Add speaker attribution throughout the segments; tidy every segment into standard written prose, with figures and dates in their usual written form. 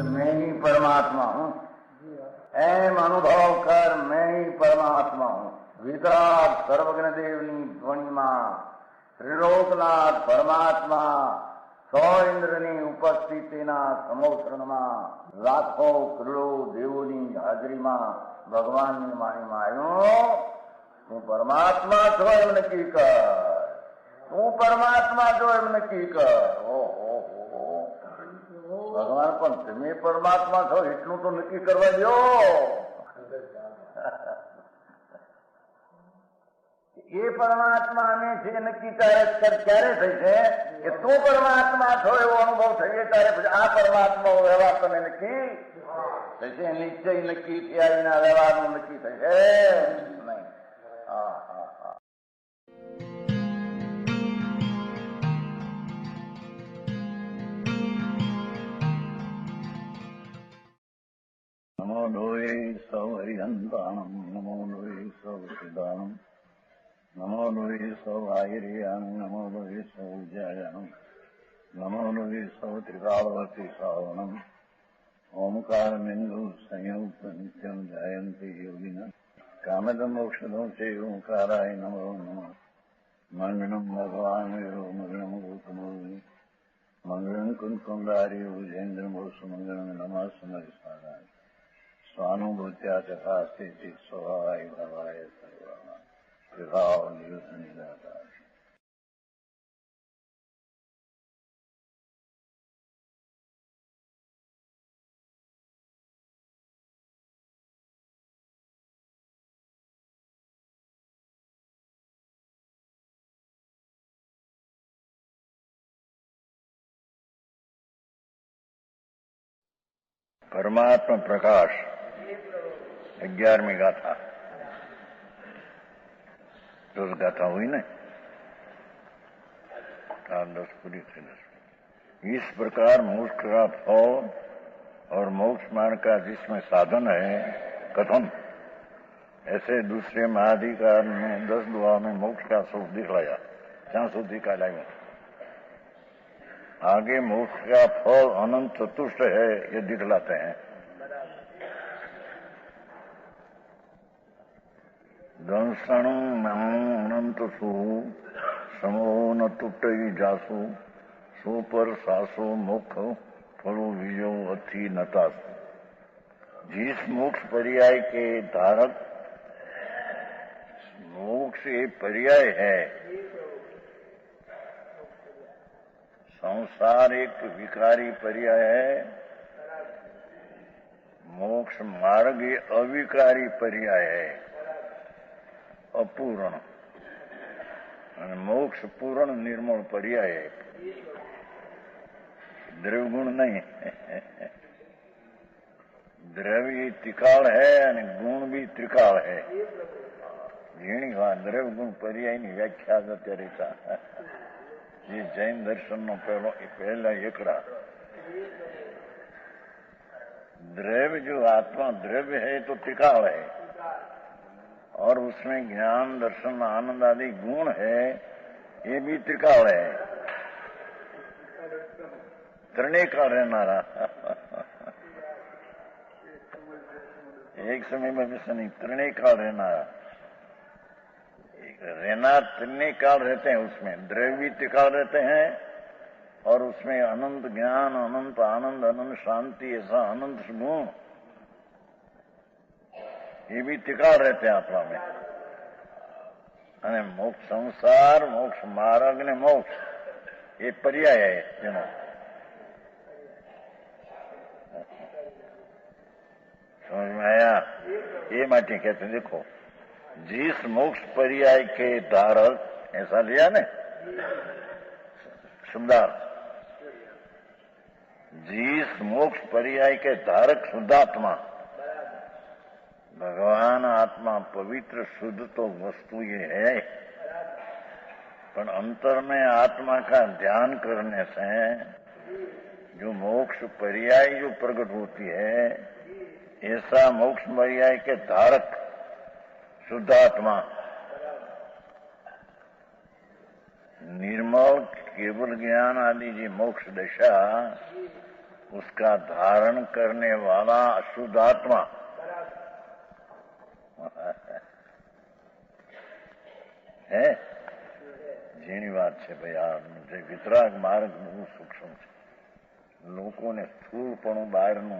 Speaker 1: मैं ही परमात्मा हूँ, एम अनुभव कर मैं ही परमात्मा हूँ। वितराग सर्वज्ञ देवनी ध्वनिमा त्रिलोकनाथ परमात्मा सौ इंद्રની ઉપસ્થિતિના સમોત્સવમાં લાખો કરોડો દેવોની હાજરીમાં ભગવાનની વાણીમાં આવ્યો, તું પરમાત્મા છો એમ નક્કી કર, તું પરમાત્મા છો એમ નક્કી કર. ઓહો, ભગવાન પણ તમે પરમાત્મા છો એટલું તો નક્કી કરવા દો. એ પરમાત્માને છે નક્કી ક્યારે થઈ છે કે તું પરમાત્મા છો એવો અનુભવ થઈએ ત્યારે પછી આ પરમાત્મા વ્યવહાર તને નક્કી થશે. નિશ્ચય નક્કી થયા વિના વ્યવહારનું નક્કી થશે નહીં. હા હા હા. નમો લોહે સૌ હરિહંતાણમ, નમો લોહે સૌ સિદ્ધાણમ, નમો લોહે સૌ આયર્યાણમ, નમો લોહે સૌ જયાણમ, નમો લોહે સૌ ત્રિકાળવતી શ્રાવણમ. ઓમકાર બિંદુ સંયુક્ત નિત્યમ જાયંતી યોગિના કામદમ મોક્ષદમ છે ઓંકારાય નમો નમઃ. મંગળમ ભગવાન વીરો મંગળમ ગૌતમોર્મિ મંગળમ કુંકુંડારી ભુજેન્દ્ર મોક્ષ મંગળમ નમઃ સમરિસ્વાદાય સ્વાનુભૂત્યા તથા સ્થિતિ સ્વભાવાય ભવાય સર્વા વિભાવ નિયુત નિદાતા. પરમાત્મા પ્રકાશ 11મી ગાથા. दस गाथा हुई ना, 10 पूरी थी 10. इस प्रकार मोक्ष का फल और मोक्ष मार्ग का जिसमें साधन है कथन, ऐसे दूसरे महाधिकार में 10 दुआ में मोक्ष का सुख दिखलाया. जहां સુધી का लाया आगे मोक्ष का फल अनंत चतुष्ट है ये दिखलाते हैं. दंसणु अनंत सु समो न तुटई जासु सो पर सासो मुख फलो विजो अथी नतासु. जिस मोक्ष पर्याय के धारक मोक्ष ये पर्याय है, संसार एक विकारी पर्याय है, मोक्ष मार्ग ये अविकारी पर्याय है, अपूर्ण. અને મોક્ષ પૂર્ણ નિર્મળ પર્યાય है, દ્રવ્યગુણ नहीं. દ્રવ્ય ત્રિકાળ है અને ગુણ भी ત્રિકાળ है. ઘણી વાર દ્રવ્યગુણ પર્યાયની વ્યાખ્યા અત્યારે ये जैन दर्शन नो पहला एकड़ा. द्रव्य जो आत्मा द्रव्य है तो त्रिकाल है, और उसमें ज्ञान दर्शन आनंद आदि गुण है, ये भी त्रिकाल है. त्रिनेकाल रहना एक समय में विषय नहीं, त्रिनेकाल रहना त्रिनेकाल रहते हैं. उसमें द्रव्य त्रिकाल रहते हैं, और उसमें अनंत ज्ञान अनंत आनंद अनंत शांति ऐसा अनंत गुण ये भी त्रिकाल रहते हैं आत्मा में. અને મોક્ષ સંસાર મોક્ષ માર્ગ ને મોક્ષ એ પર્યાય है જેનો. समझ में आया? ये माटी कहते देखो, जिस मोक्ष पर्याय के धारक, ऐसा लिया ने शुद्धार्थ, जिस मोक्ष पर्याय के धारक शुद्धात्मा भगवान आत्मा पवित्र शुद्ध तो वस्तु ये है, पर अंतर में आत्मा का ध्यान करने से जो मोक्ष पर्याय जो प्रकट होती है ऐसा मोक्ष पर्याय के धारक शुद्धात्मा निर्मल केवल ज्ञान आदि जी मोक्ष दशा उसका धारण करने वाला शुद्धात्मा है। જેની વાત છે ભાઈ, આ જે વિતરાગ માર્ગ બહુ સૂક્ષ્મ છે. લોકોને સ્થૂળપણું બહારનું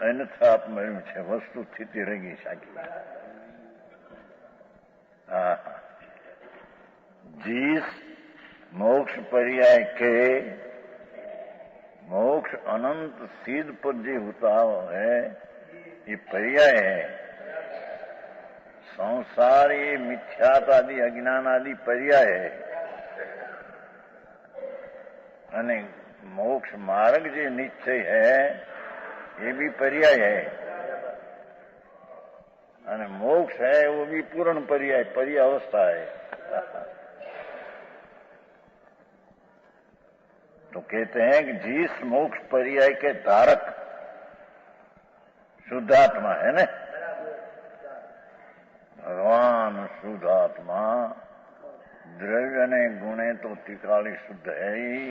Speaker 1: અન્યથા મળ્યું છે, વસ્તુ સ્થિતિ રહી શાકી. હા, जिस मोक्ष पर्याय के मोक्ष अनंत सिद्ध पर जो होता है ये पर्याय है. संसार ये मिथ्यात आदि अज्ञान आदि पर्याय है અને મોક્ષ માર્ગ જે નિશ્ચય है ये भी पर्याय है અને મોક્ષ है वो भी पूर्ण पर्याय अवस्था है. तो कहते हैं कि जिस मोक्ष पर्याय के धारक शुद्धात्मा है ना, भगवान शुद्धात्मा द्रव्य ने गुणे तो टिकाली शुद्ध है ही.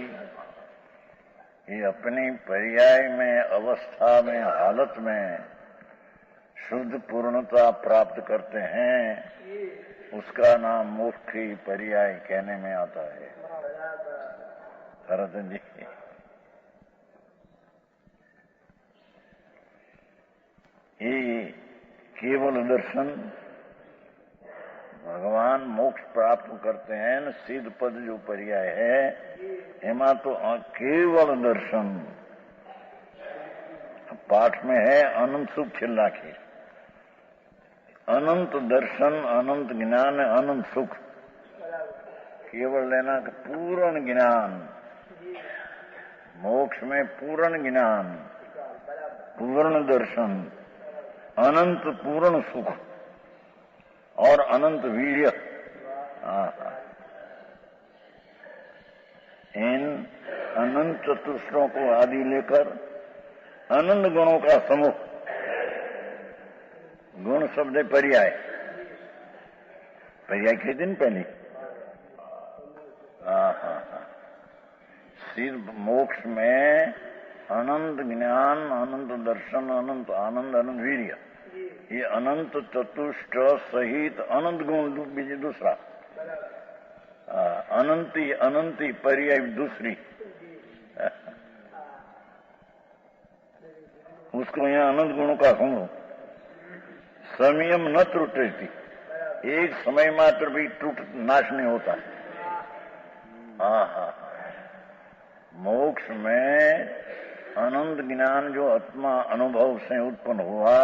Speaker 1: ये अपनी पर्याय में अवस्था में हालत में शुद्ध पूर्णता प्राप्त करते हैं. उसका नाम मोक्ष ही पर्याय कहने में आता है. भरतन जी, ये केवल दर्शन भगवान मोक्ष प्राप्त करते हैं न सिद्ध पद जो पर्याय है एमा तो केवल दर्शन. पाठ में है अनंत सुख छिल्ला की, अनंत दर्शन, अनंत ज्ञान, अनंत सुख. केवल लेना कि पूर्ण ज्ञान, मोक्ष में पूर्ण ज्ञान, पूर्ण दर्शन, अनंत पूर्ण सुख और अनंत वीर्य. इन अनंत चतुष्टों को आदि लेकर अनंत गुणों का समूह. गुण शब्द पर्याय, पर्याय के दिन पहले सिर्फ मोक्ष में अनंत ज्ञान, अनंत दर्शन, अनंत आनंद, अनंत वीर्य, ये अनंत चतुष्ट सहित अनंत गुण बीजे दूसरा. अनंती अनंती पर्याय दूसरी. उसको यहाँ अनंत गुणों का समूह. संयम न त्रुटती, एक समय मात्र भी टूट नाश नहीं होता. मोक्ष में अनंत ज्ञान जो आत्मा अनुभव से उत्पन्न हुआ,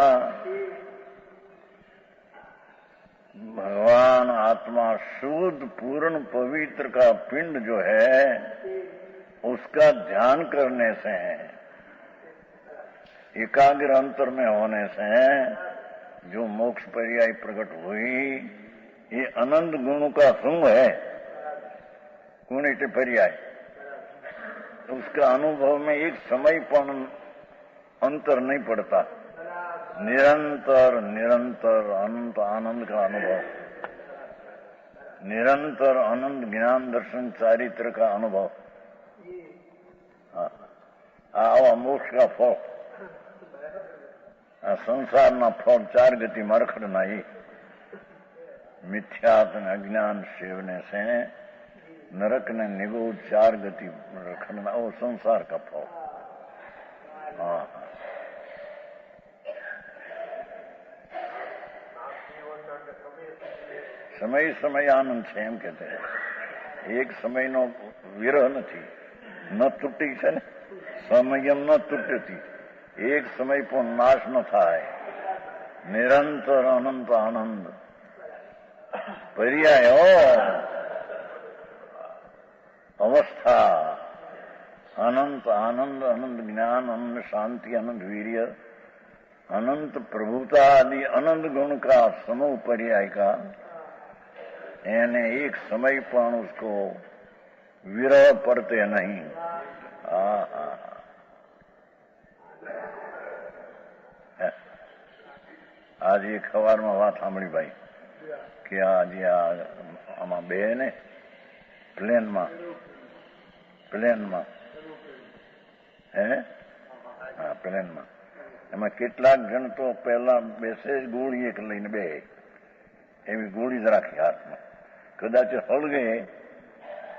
Speaker 1: भगवान आत्मा शुद्ध पूर्ण पवित्र का पिंड जो है उसका ध्यान करने से, एकाग्र अंतर में होने से जो मोक्ष पर्याय प्रकट हुई, ये अनंत गुणों का समूह है. गुणित पर्याय, उसका अनुभव में एक समय पण अंतर नहीं पड़ता. निरंतर निरंतर अनंत आनंद का अनुभव, निरंतर अनंत ज्ञान दर्शन चारित्र का अनुभव. आवा मोक्ष का फल, संसारना फल चार गति मरखड़ना ही मिथ्यात्म अज्ञान सेवने से नरक ने निगोद चार गति रखना, वो संसार का फल. समय समय आनंद છે એમ કહેते हैं. એક સમયનો વિરહ નથી, ન તૂટી છે ને, સમયમ ન તૂટતી, એક સમય પણ નાશ ન થાય. નિરંતર અનંત આનંદ पर्याय अवस्था, अनंत आनंद, अनंत ज्ञान, अनंत शांति, अनंत वीर्य, अनंत प्रभुता आदि अनंत गुण का समूह पर्याय का. यानी एक समय पर उसको विरह पड़ते नहीं. આજે એક સવારમાં વાત સાંભળી ભાઈ કે આજે આમાં બે ને પ્લેનમાં હે હા પ્લેનમાં એમાં કેટલાક જણ તો પહેલા બેસે જ ગોળી એક લઈને બે એવી ગોળી જ રાખી હાથમાં, કદાચ હળગે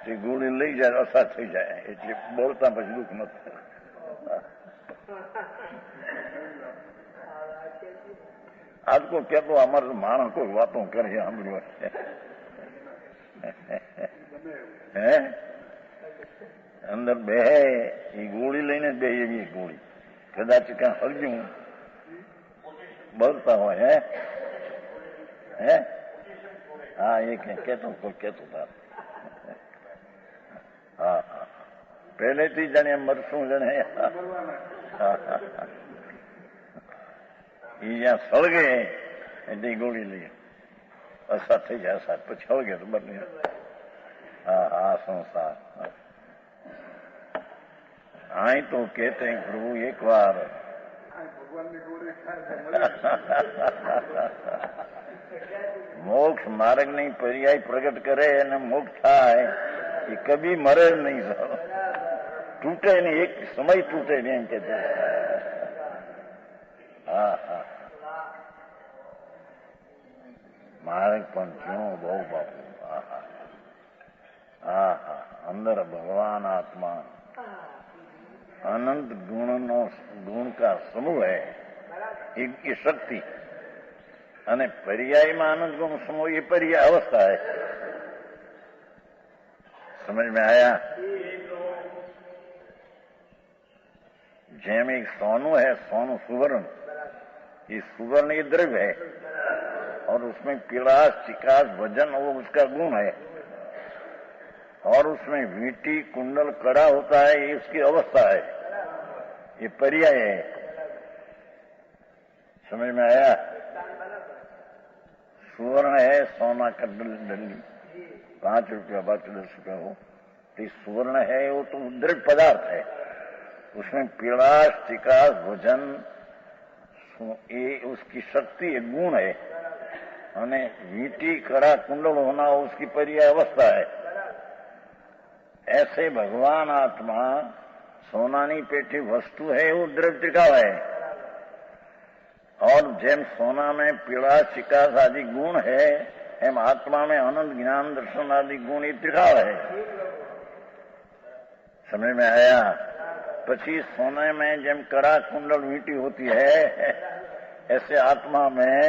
Speaker 1: તે ગોળી લઈ જાય અસર થઈ જાય એટલે બોલતા પછી દુઃખ નથી. આજ કોઈ કેતો અમારે માણસ કોઈ વાતો કરે સાંભળ્યો હે અંદર બે એ ગોળી લઈને બે એવી ગોળી કદાચ ક્યાં હરજ્યું બોલતા હોય હે હા એ કેતો કોઈ કેતો તાર હા હા પહેલેથી જાણે મરશું જાણે એ જ્યાં સળગે એટલે ગોળી લઈએ અસર થઈ જાય અસર પછી સળગે તો બને હા હા સંસાર અહીં તો કહેતે પ્રભુ એક વાર મોક્ષ માર્ગ ની પર્યાય પ્રગટ કરે અને મોક્ષ થાય એ કભી મરે નહીં, તૂટે નહીં, એક સમય તૂટે નહીં એમ કે હા હા માર્ગ પણ ક્यों બહુ બાપુ હા હા હા અંદર ભગવાન આત્મા अनंत गुण का समूह है ये शक्ति અને पर्यायમાં आनंद गुण समूह ये पर्याय अवस्था है. समझ में आया? जेम एक सोनू है, सोनू सुवर्ण, ये सुवर्ण ये द्रव्य है और उसमें पीड़ास चिकास वजन वो उसका गुण है और उसमें वीटी कुंडल कड़ा होता है ये उसकी अवस्था है, ये पर्याय है. समझ में आया? सुवर्ण है सोना का डल्ली 5 रुपया 10 रुपया हो, तो सुवर्ण है वो तो द्रव्य पदार्थ है, उसमें पीड़ास चिकास वजन ये उसकी शक्ति एक गुण है અને વીટી કડા कुंडल होना उसकी पर्याय अवस्था है. ऐसे भगवान आत्मा सोनानी पेटी वस्तु है वो द्रव्य टिकाव है और जेम सोना में पीड़ा चिकास आदि गुण है एम आत्मा में अनंत ज्ञान दर्शन आदि गुण ही टिकाव है. समझ में आया? પછી सोने में जेम कड़ा कुंडल वीटी होती है ऐसे आत्मा में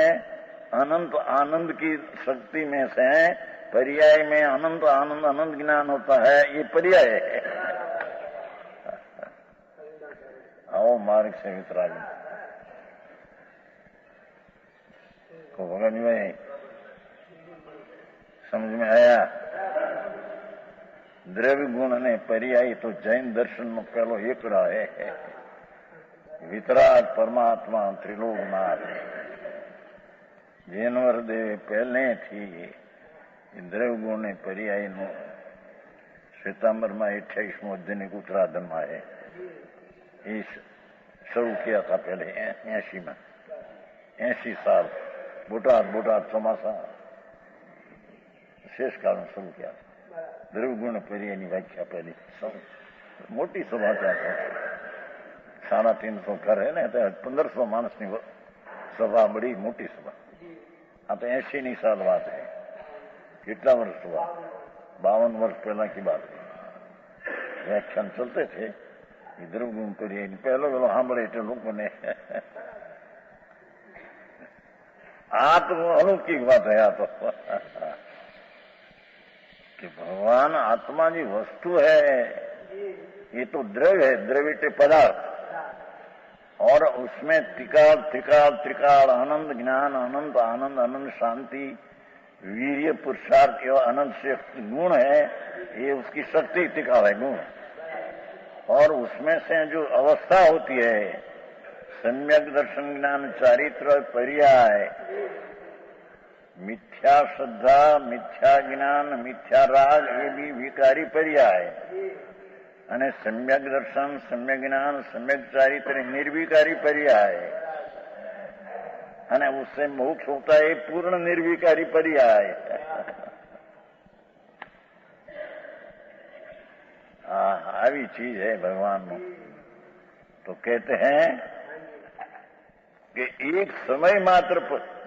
Speaker 1: अनंत आनंद की शक्ति में से पर्याय में अनंत आनंद अनंत ज्ञान होता है, ये पर्याय है. आओ मार्ग से वितराग को भगवान में समझ में आया? द्रव्य गुण ने पर्याय तो जैन दर्शन में पहलो एकड़ा है, वितराग परमात्मा त्रिलोकनाथ જેનવર દેવે પહેલેથી દ્રવ્ય ગુણ ને પર્યાયનું શ્વેતાંબરમાં 28મો અધ્યાયની ઉત્તરાધનમાં है, એ શરૂ किया था पहले 80 में 80 साल बोटाद ચોમાસા शेष काल में शुरू किया था. द्रव्य गुण पर्यायની व्याख्या पहली मोटी सभा था, 350 घर है ना, 1500 માણસની સભા, बड़ी मोटी सभा. हाँ तो 80 साल बात है, कितना वर्ष हुआ, 52 वर्ष पहला की बात है. व्याख्यान चलते थे इधर गुण करिए पहलो सांभळे એટલે લોકોને આ તો अलौकिक बात है. आ तो कि भगवान आत्मा जी वस्तु है, ये तो द्रव्य है, द्रव्य के पदार्थ और उसमें त्रिकाल आनंद ज्ञान अनंत आनंद अनंत शांति वीर्य पुरुषार्थ एवं अनंत से गुण है, ये उसकी शक्ति टिकाव है गुण. और उसमें से जो अवस्था होती है सम्यक दर्शन ज्ञान चारित्र पर्याय मिथ्या श्रद्धा मिथ्या ज्ञान मिथ्या राग ये भी विकारी पर्याय અને સમ્યક દર્શન સમ્યક જ્ઞાન સમ્યક ચારિત્ર નિર્વિકારી પર્યાય અને उससे મોક્ષ હોતા એ પૂર્ણ નિર્વિકારી पर्याय। આવી चीज है भगवान में। तो कहते हैं कि एक समय मात्र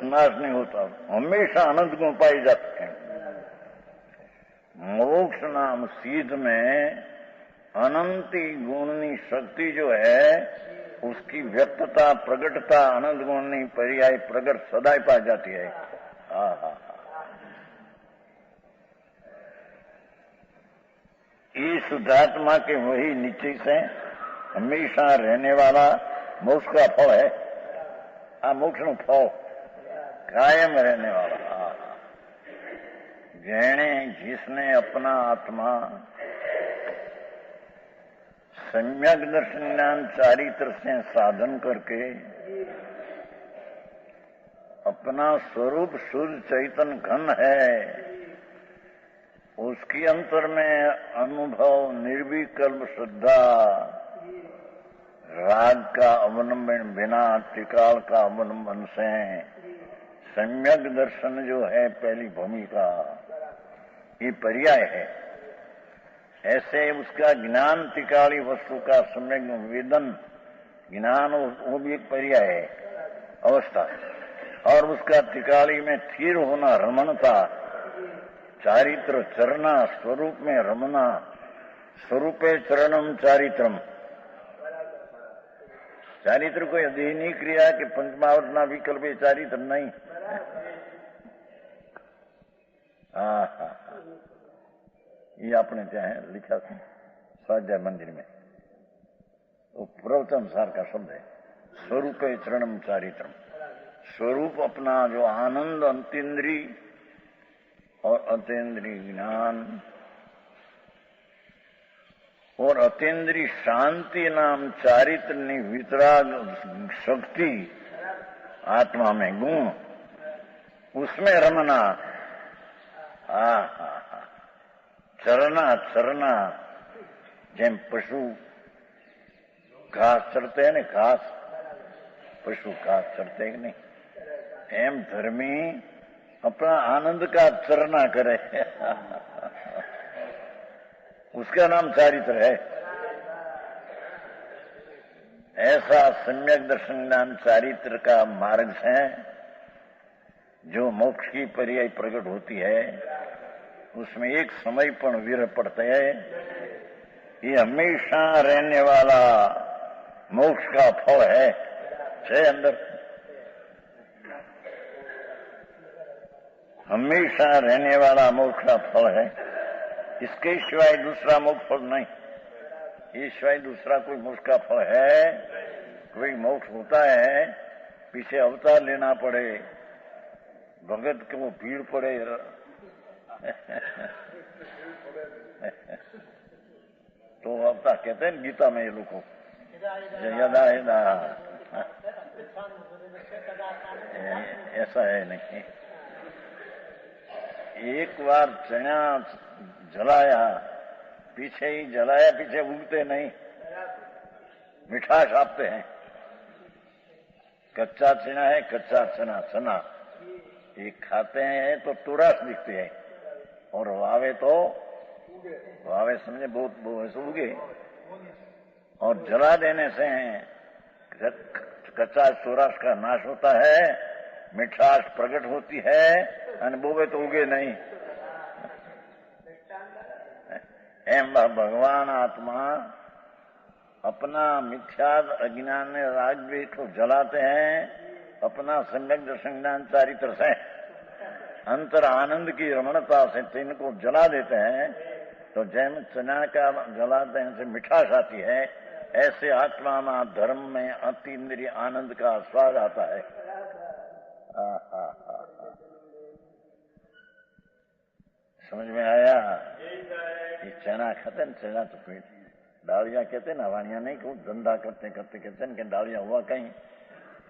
Speaker 1: नाश नहीं होता, हमेशा अनंत गुण पाए जा सकते हैं। मोक्ष नाम सीध में अनंती गुणनी शक्ति जो है उसकी व्यक्तता प्रगटता अनंत गुणनी पर्याय प्रगट सदाई पा जाती है। ये शुद्धात्मा के वही नीचे से हमेशा रहने वाला मोक्ष का फल है। मोक्ष नु फल कायम रहने वाला। जैने जिसने अपना आत्मा सम्यक दर्शन ज्ञान चारित्र से साधन करके अपना स्वरूप शुद्ध चैतन्य घन है, उसकी अंतर में अनुभव निर्विकल्प श्रद्धा, राग का अवलंबन बिना त्रिकाल का अवलंबन से सम्यक दर्शन जो है पहली भूमिका, ये पर्याय है। ऐसे उसका ज्ञान त्रिकाली वस्तु का सम्यक वेदन ज्ञान वो भी एक पर्याय है अवस्था, और उसका त्रिकाली में स्थिर होना रमणता, चारित्र चरना स्वरूप में रमना, स्वरूपे चरणम चारित्रम। चारित्र कोई अधीनी क्रिया के पंचमावतना विकल्प चारित्र नहीं। ये आपने चाहे लिखा था स्वाध्याय मंदिर में, वो प्रवचन सार का शब्द है। स्वरूप चरणम चारित्रम, स्वरूप अपना जो आनंद अंतेन्द्री और अतेन्द्री ज्ञान और अतेन्द्री शांति नाम चारित्र ने वितराग शक्ति आत्मा में गुण, उसमें रमना। चरना चरना, જેમ પશુ ઘાસ ચરતે ને ઘાસ, पशु घास चरते कि नहीं, एम धर्मी अपना आनंद का चरना करे। उसका नाम चारित्र है। ऐसा सम्यक दर्शन ज्ञान चारित्र का मार्ग है जो मोक्ष की पर्याय प्रकट होती है। उसमें एक समय पर विरह पड़ता है। ये हमेशा रहने वाला मोक्ष का फल है अंदर, हमेशा रहने वाला मोक्ष का फल है। इसके सिवाय दूसरा मोक्ष फल नहीं। इस सिवाय दूसरा कोई मोक्ष का फल है? कोई मोक्ष होता है पीछे अवतार लेना पड़े, भगत को भीड़ पड़े। तो अवतार कहते हैं गीता में ये लोग को यदा यदा, ऐसा है नहीं। एक बार चना जलाया, पीछे ही जलाया, पीछे उगते नहीं, मिठास आपते हैं। कच्चा चना है, कच्चा चना ये खाते हैं तो तुरस दिखते हैं, और वावे तो वावे समझे बहुत उगे, और जला देने से कच्चा सुरस का नाश होता है, मिठास प्रकट होती है, और बोवे तो उगे नहीं। एम भगवान आत्मा अपना मिथ्या अज्ञान में राग द्वेष को जलाते हैं, अपना सम्यक दर्शन ज्ञान चारित्र से अंतर आनंद की रमणता से तिनको जला देते हैं। तो जैम चना का जलाते हैं से मिठास आती है, ऐसे आत्मा में धर्म में अतीन्द्रिय आनंद का स्वाद आता है। समझ में आया? ये चना खाते न, चना तो पेट, डालिया कहते ना, वाणिया नहीं कहूँ, धंधा करते करते कहते न कि डालिया हुआ कहीं,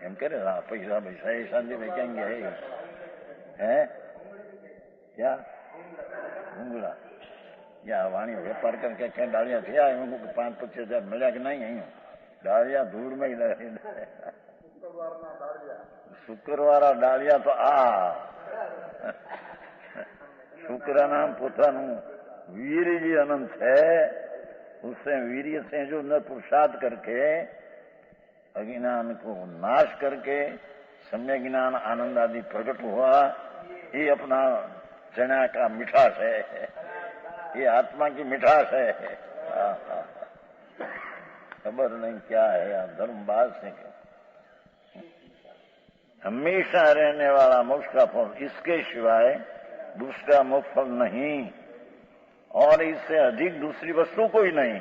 Speaker 1: एम करे पैसा पैसा ऐसा दे में कहेंगे है क्या घूंगला या वाणी व्यापार करके कहीं डालिया थे, 5-25 हजार मिला कि नहीं? डालिया धूल में ही लगे। શુક્રવારા ડાળિયા તો શુક્રના પોતાનું वीर जी अनंत है, उससे वीर्य से जो न पुरुषार्थ करके अज्ञान को नाश करके सम्य ज्ञान आनंद आदि प्रकट हुआ, ये अपना चना का मिठास है, ये आत्मा की मिठास है। खबर नहीं क्या है या धर्मबाज से क्या। हमेशा रहने वाला मोक्ष का फल, इसके सिवाय दूसरा मोक्ष फल नहीं, और इससे अधिक दूसरी वस्तु कोई नहीं।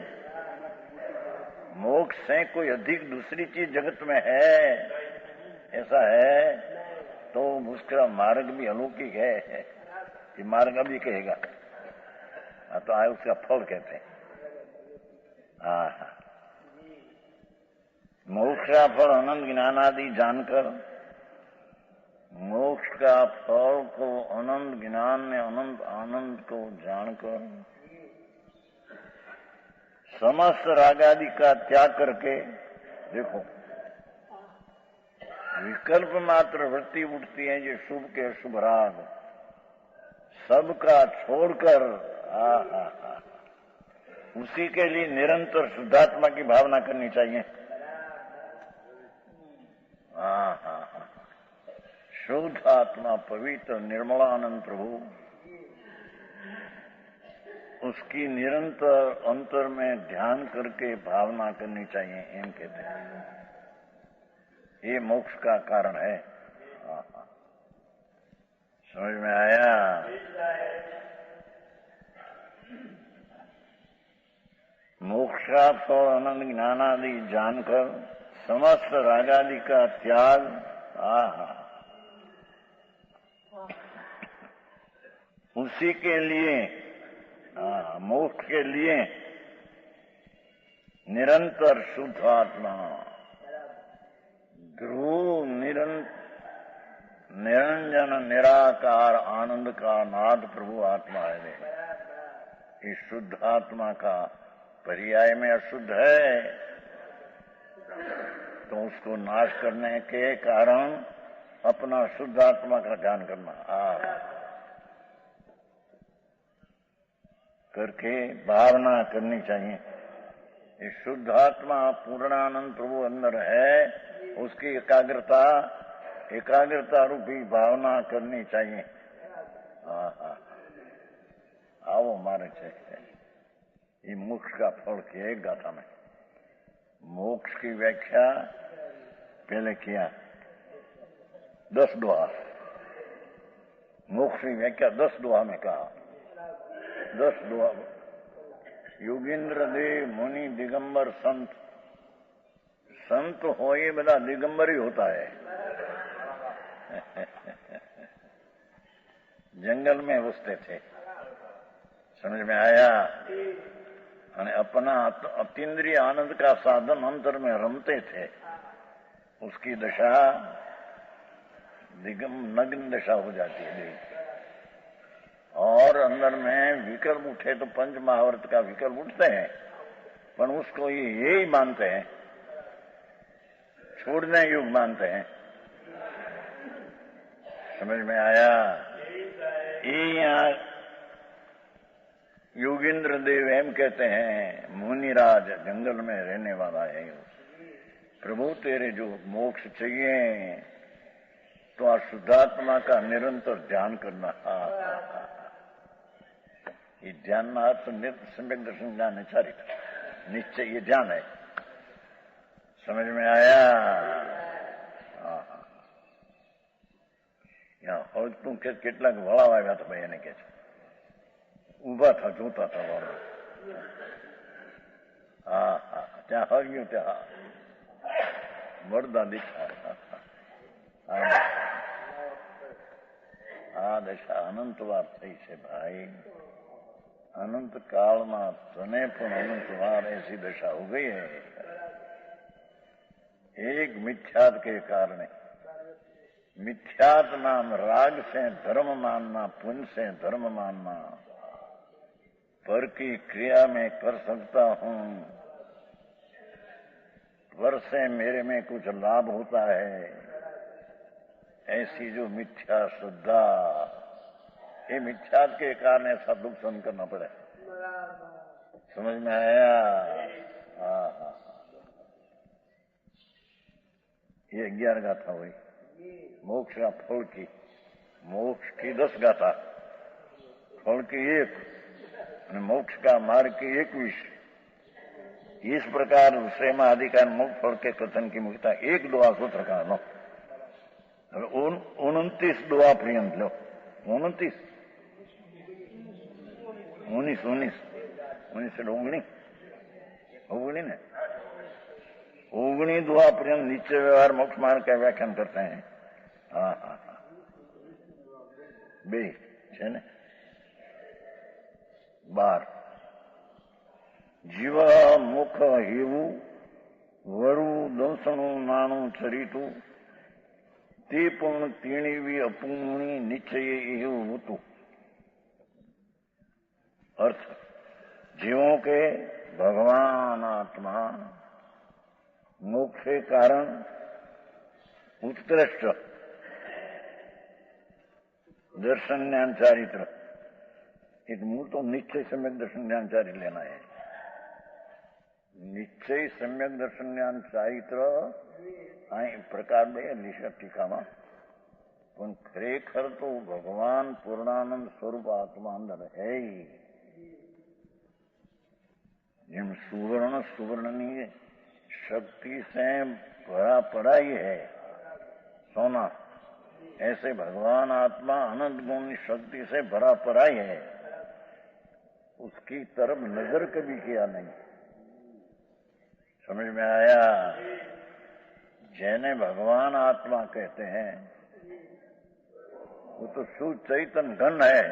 Speaker 1: मोक्ष से कोई अधिक दूसरी चीज जगत में है, ऐसा है तो उसका मार्ग भी अलौकिक है, ये मार्ग अभी कहेगा। तो आए उसका फल कहते हैं। मोक्ष का फल अनंत ज्ञानादि जानकर, मोक्ष का फल को अनंत ज्ञान में अनंत आनंद को जानकर, समस्त रागादि का त्याग करके, देखो विकल्प मात्र वृत्ति उठती है जो शुभ के अशुभ राग, सबका छोड़कर उसी के लिए निरंतर शुद्धात्मा की भावना करनी चाहिए। शुद्ध आत्मा पवित्र निर्मलानंद प्रभु, उसकी निरंतर अंतर में ध्यान करके भावना करनी चाहिए, एम कहते हैं। ये मोक्ष का कारण है। समझ में आया? मोक्ष का फल अनंत ज्ञानादि जानकर, समस्त रागादि का त्याग, उसी के लिए, मोक्ष के लिए निरंतर शुद्ध आत्मा, ध्रुव निरंजन निराकार आनंद का नाद प्रभु आत्मा है। इस शुद्ध आत्मा का पर्याय में अशुद्ध है, तो उसको नाश करने के कारण अपना शुद्ध आत्मा का ध्यान करना, करके भावना करनी चाहिए। ये शुद्ध आत्मा पूर्णानंद प्रभु अंदर है, उसकी एकाग्रता रूपी भावना करनी चाहिए। आओ मारे चाहिए। ये मोक्ष का फल की एक गाथा में मोक्ष की व्याख्या पहले किया 10 दुआ, मोक्ष की व्याख्या 10 दुआ में कहा। 10 दुआ, योगेंद्र देव मुनि दिगंबर संत, संत हो ये बड़ा दिगंबर ही होता है। जंगल में बसते थे, समझ में आया? अपना अतीन्द्रिय आनंद का साधन अंतर में रमते थे, उसकी दशा नग्न दशा हो जाती है। और अंदर में विकल्प उठे तो पंच महावर्त का विकल्प उठते हैं, पर उसको ये यही मानते हैं, छोड़ने युग मानते हैं। समझ में आया? ये यहाँ योगेंद्र देव एम कहते हैं, मुनिराज जंगल में रहने वाला है, प्रभु तेरे जो मोक्ष चाहिए तो शुद्धात्मा का निरंतर ध्यान करना। ये ध्यान ना तो सम्यक दर्शन ज्ञान निश्चय, ये ध्यान है। समझ में आया? यहाँ તું કેટલાક વળાવ આવ્યા હતા ભાઈ, એને કે છે ઉભા થા, જોતા હતા વાળો। ત્યાં હગ્યું, ત્યાં મળદા દીઠા। આ દશા અનંતવાર થઈ છે ભાઈ, अनंत काल में तने पण अनंत बार ऐसी दशा हो गई है। एक मिथ्यात के कारण, मिथ्यात नाम राग से धर्म मानना, पुण्य से धर्म मानना, पर की क्रिया में कर सकता हूं, पर से मेरे में कुछ लाभ होता है, ऐसी जो मिथ्या श्रद्धा, ये मिथ्या के कारण ऐसा दुख सहन करना पड़े। समझ में आया? हाँ। ये 11 गाथा हुई मोक्ष का फल की। मोक्ष की 10 गाथा, फल की 1, मोक्ष का मार्ग की 21। इस प्रकार श्रेमा अधिकार मोक्ष फल के कथन की मुख्यता 1 दुआ सूत्र का लो। 29 दुआ पर्यंत लो। 19 से 19 ने 19 दुआ पर्यंत नीचे व्यवहार मोक्ष मार्ग का व्याख्यान करते हैं। हाँ बे है ने 12 जीव मुख हेवू वरु दंसणु नाणु चरितु ते पण तेणीवी अपूर्णी निश्चय એવું હતું। अर्थ जीवों के भगवान आत्मा मोक्ष के कारण उत्कृष्ट दर्शन ज्ञान चारित्र, एक मूल तो निश्चय सम्यक दर्शन ज्ञान चारित्र लेना है। निश्चय सम्यक दर्शन ज्ञान चारित्र प्रकार में निश्चय टीकाમાં પણ ખરેખર તો ભગવાન પૂર્ણાનંદ સ્વરૂપ આત્મા અંદર है ही। જેમ સુવર્ણની शक्ति से भरा पड़ा ही है सोना, ऐसे भगवान आत्मा अनंत गुण शक्ति से भरा पड़ा ही है। उसकी तरफ नजर कभी किया नहीं। समझ में आया? जिन्हें भगवान आत्मा कहते हैं वो तो शुद्ध चैतन्य घन है।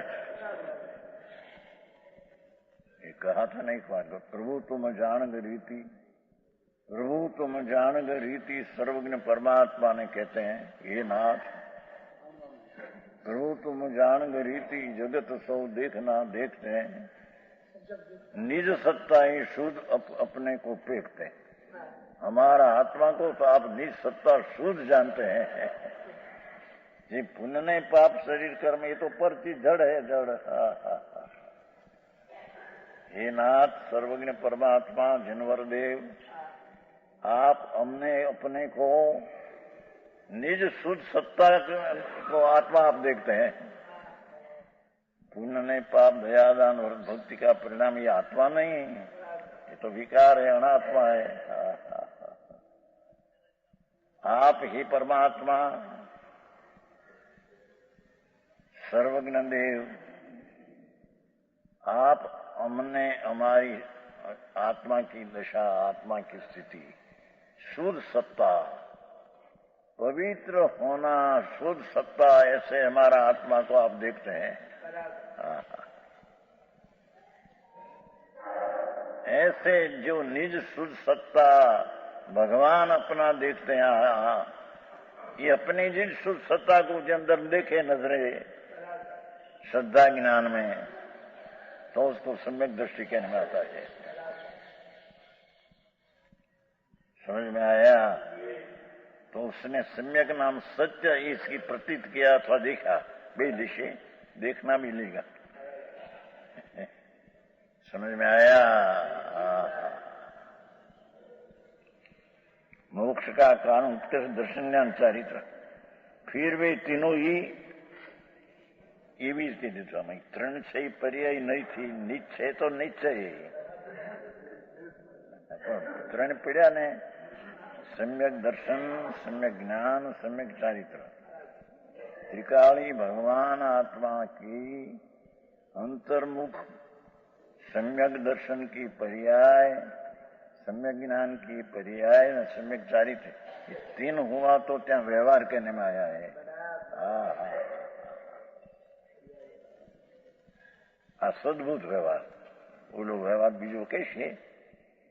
Speaker 1: ये कहा था नहीं बात, प्रभु तुम जान रीति, प्रभु तुम जान रीति सर्वज्ञ परमात्मा ने कहते हैं, ये नाथ प्रभु तुम जान रीति जगत सौ देखना देखते हैं, निज सत्ता ही शुद्ध अपने को फेंकते हैं। हमारा आत्मा को तो आप निज सत्ता शुद्ध जानते हैं। जी पुण्य नहीं पाप शरीर कर्म ये तो परची जड़ है, जड़। हे नाथ सर्वज्ञ परमात्मा जिनवर देव, आप हमने अपने को निज शुद्ध सत्ता को आत्मा आप देखते हैं। पुण्य नहीं पाप दया दान और भक्ति का परिणाम ये आत्मा नहीं, ये तो विकार है, अनात्मा है। आप ही परमात्मा सर्वज्ञ देव, आप हमने हमारी आत्मा की दशा, आत्मा की स्थिति, शुद्ध सत्ता, पवित्र होना, शुद्ध सत्ता, ऐसे हमारा आत्मा को आप देखते हैं। ऐसे जो निज शुद्ध सत्ता भगवान अपना देखते हैं, ये अपनी जिन शुद्ध सत्ता को जो अंदर देखे नजरे श्रद्धा ज्ञान में, तो उसको सम्यक दृष्टि कहने में आता है। समझ में आया? तो उसने सम्यक नाम सत्य इसकी प्रतीत किया अथवा देखा, बे दिशे देखना भी लेगा। समझ में आया? मोक्ष का कारण उत्कृष्ट दर्शन ज्ञान चारित्र। फिर वे तीनों ही એવી જ કીધું હતું અમે, 3 છે પર્યાય નહીં થી, નિશ્ચય તો નિશ્ચય, 3 પીડ્યા ને, सम्यक दर्शन, सम्यक ज्ञान, सम्यक चारित्र। त्रिकाली भगवान आत्मा की अंतर्मुख सम्यक दर्शन की पर्याय, सम्यक ज्ञान की पर्याय और सम्यक चारित्र, ये 3 हुआ तो त्या व्यवहार कहने में आया है। असद्भुत व्यवहार, बोलो व्यवहार बीजो कैसे,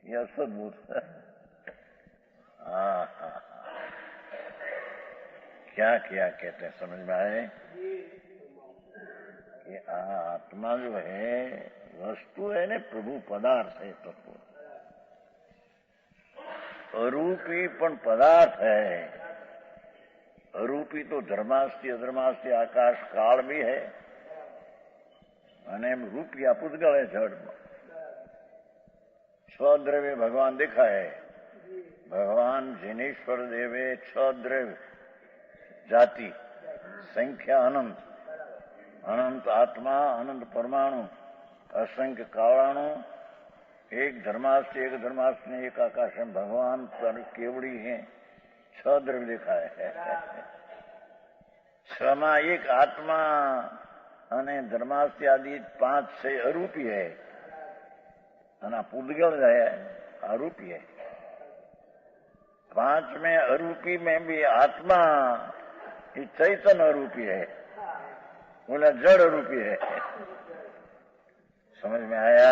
Speaker 1: ये असद्भुत। क्या क्या कहते हैं समझ में आए? कि आत्मा जो है वस्तु है ना, प्रभु पदार्थ है तत्व। अरूपी पण पदार्थ है। अरूपी तो धर्मास्थी अधर्मास्थी आकाश काल भी है અને એમ રૂપિયા પૂતગળ है જળમાં। છ દ્રવ્ય ભગવાન દેખાય। ભગવાન जिनेश्वर देवे छ द्रव्य जाति संख्या अनंत, अनंत आत्मा, अनंत परमाणु, असंख्य कालाणु, एक धर्मास्थ एक धर्मास्थ ने एक आकाश में भगवान पर केवड़ी है। छ द्रव्य देखा है। छ में एक आत्मा અને ધર્માસ્થી આદि 5 से अरूपी है અને પૂતગળ है अरूपी है। 5 में अरूपी में भी आत्मा ये चैतन्य अरूपी है, बोला जड़ अरूपी है। समझ में आया?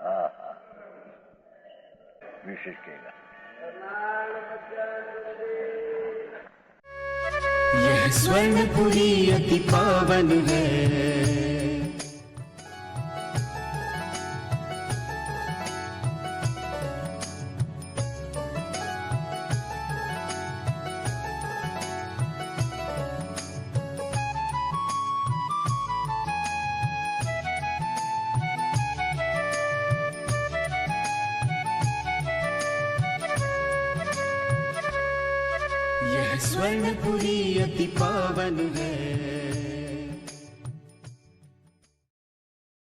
Speaker 1: हाँ हाँ, विशेष कहेगा।
Speaker 2: यह स्वर्णपुरी अति पावन है। यह स्वर्णपुरी अति पावन है।